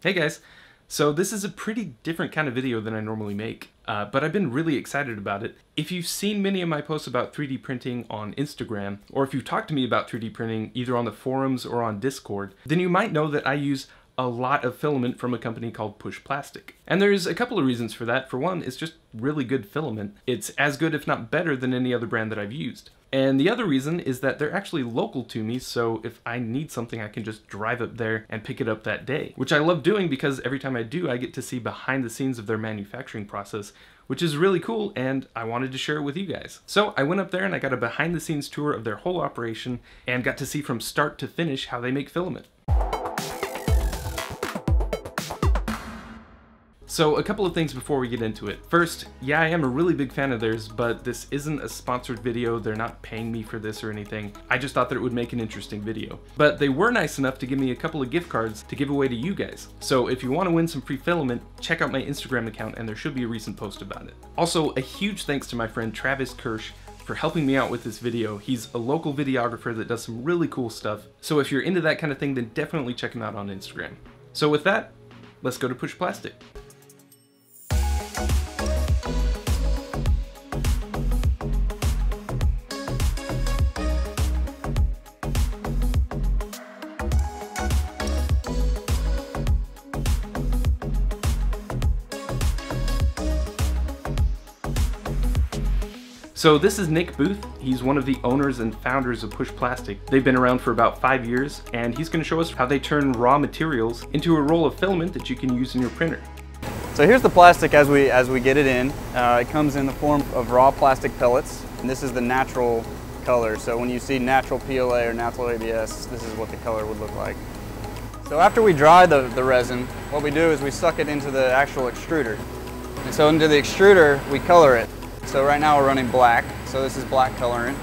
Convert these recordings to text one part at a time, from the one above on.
Hey guys! So this is a pretty different kind of video than I normally make, but I've been really excited about it. If you've seen many of my posts about 3D printing on Instagram, or if you've talked to me about 3D printing either on the forums or on Discord, then you might know that I use a lot of filament from a company called Push Plastic. And there's a couple of reasons for that. For one, it's just really good filament. It's as good if not better than any other brand that I've used. And the other reason is that they're actually local to me, so if I need something I can just drive up there and pick it up that day. Which I love doing because every time I do I get to see behind the scenes of their manufacturing process, which is really cool, and I wanted to share it with you guys. So I went up there and I got a behind the scenes tour of their whole operation and got to see from start to finish how they make filament. So a couple of things before we get into it. First, yeah, I am a really big fan of theirs, but this isn't a sponsored video. They're not paying me for this or anything. I just thought that it would make an interesting video. But they were nice enough to give me a couple of gift cards to give away to you guys. So if you want to win some free filament, check out my Instagram account and there should be a recent post about it. Also, a huge thanks to my friend Travis Kirsch for helping me out with this video. He's a local videographer that does some really cool stuff. So if you're into that kind of thing, then definitely check him out on Instagram. So with that, let's go to Push Plastic. So this is Nick Booth. He's one of the owners and founders of Push Plastic. They've been around for about 5 years, and he's going to show us how they turn raw materials into a roll of filament that you can use in your printer. So here's the plastic as we get it in. It comes in the form of raw plastic pellets, and this is the natural color. So when you see natural PLA or natural ABS, this is what the color would look like. So after we dry the resin, what we do is we suck it into the actual extruder. And so into the extruder, we color it. So right now we're running black, so this is black colorant.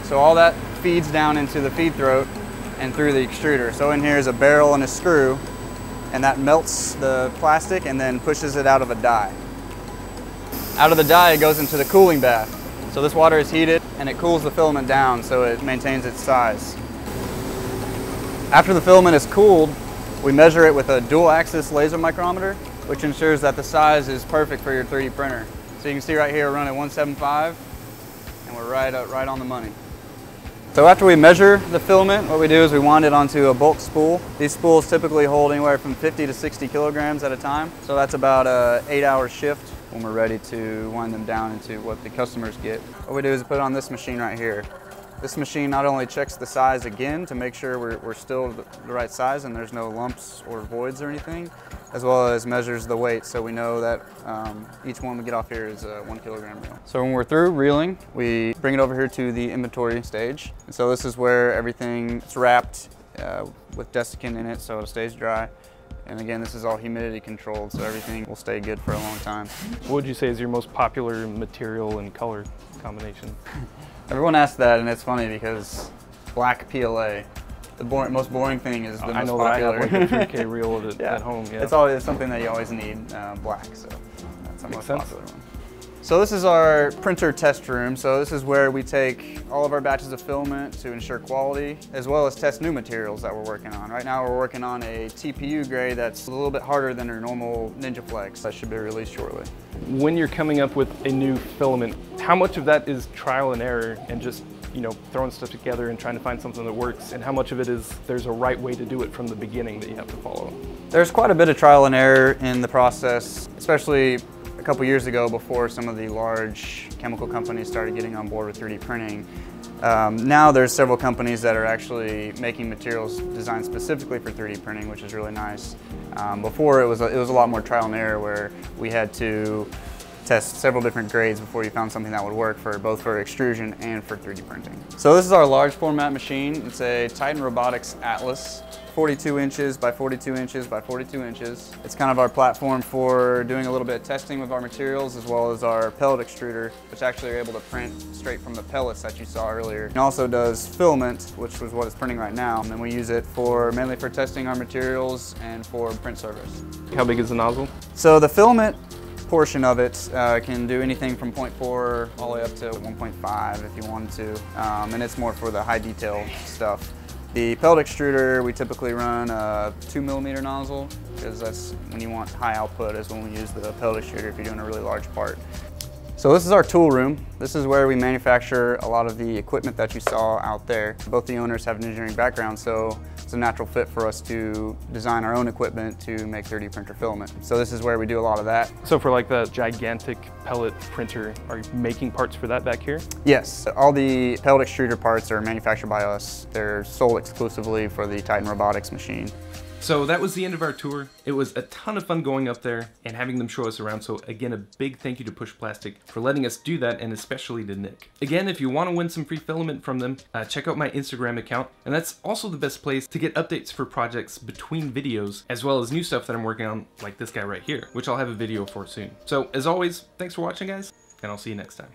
So all that feeds down into the feed throat and through the extruder. So in here is a barrel and a screw, and that melts the plastic and then pushes it out of a die. Out of the die it goes into the cooling bath. So this water is heated and it cools the filament down so it maintains its size. After the filament is cooled, we measure it with a dual axis laser micrometer, which ensures that the size is perfect for your 3D printer. So you can see right here, we're running 175, and we're right on the money. So after we measure the filament, what we do is we wind it onto a bulk spool. These spools typically hold anywhere from 50 to 60 kilograms at a time. So that's about an 8-hour shift when we're ready to wind them down into what the customers get. What we do is put it on this machine right here. This machine not only checks the size again to make sure we're still the right size and there's no lumps or voids or anything, as well as measures the weight so we know that each one we get off here is a 1 kilogram reel. So when we're through reeling, we bring it over here to the inventory stage. And so this is where everything is wrapped with desiccant in it so it stays dry. And again, this is all humidity controlled, so everything will stay good for a long time. What would you say is your most popular material and color combination? Everyone asks that, and it's funny because black PLA. The most boring thing is the most popular. I know that I have like a 3K reel of it at home. Yeah. It's always something that you always need, black, so that's the most sense. popular one. So this is our printer test room. So this is where we take all of our batches of filament to ensure quality, as well as test new materials that we're working on. Right now we're working on a TPU grade that's a little bit harder than our normal Ninja Flex. That should be released shortly. When you're coming up with a new filament, how much of that is trial and error and just, you know, throwing stuff together and trying to find something that works, and how much of it is there's a right way to do it from the beginning that you have to follow? There's quite a bit of trial and error in the process, especially a couple years ago before some of the large chemical companies started getting on board with 3D printing. Now there's several companies that are actually making materials designed specifically for 3D printing, which is really nice. Before it was a lot more trial and error where we had to test several different grades before you found something that would work for both for extrusion and for 3D printing. So this is our large format machine. It's a Titan Robotics Atlas, 42 inches by 42 inches by 42 inches. It's kind of our platform for doing a little bit of testing with our materials, as well as our pellet extruder, which actually are able to print straight from the pellets that you saw earlier. It also does filament, which was what it's printing right now, and then we use it mainly for testing our materials and for print service. How big is the nozzle? So the filament portion of it can do anything from 0.4 all the way up to 1.5 if you wanted to, and it's more for the high detail stuff. The pellet extruder, we typically run a 2mm nozzle, because that's when you want high output, is when we use the pellet extruder if you're doing a really large part. So this is our tool room. This is where we manufacture a lot of the equipment that you saw out there. Both the owners have an engineering background, so it's a natural fit for us to design our own equipment to make 3D printer filament. So this is where we do a lot of that. So for like the gigantic pellet printer, are you making parts for that back here? Yes, all the pellet extruder parts are manufactured by us. They're sold exclusively for the Titan Robotics machine. So that was the end of our tour. It was a ton of fun going up there and having them show us around. So again, a big thank you to Push Plastic for letting us do that, and especially to Nick. Again, if you want to win some free filament from them, check out my Instagram account. And that's also the best place to get updates for projects between videos, as well as new stuff that I'm working on, like this guy right here, which I'll have a video for soon. So as always, thanks for watching, guys, and I'll see you next time.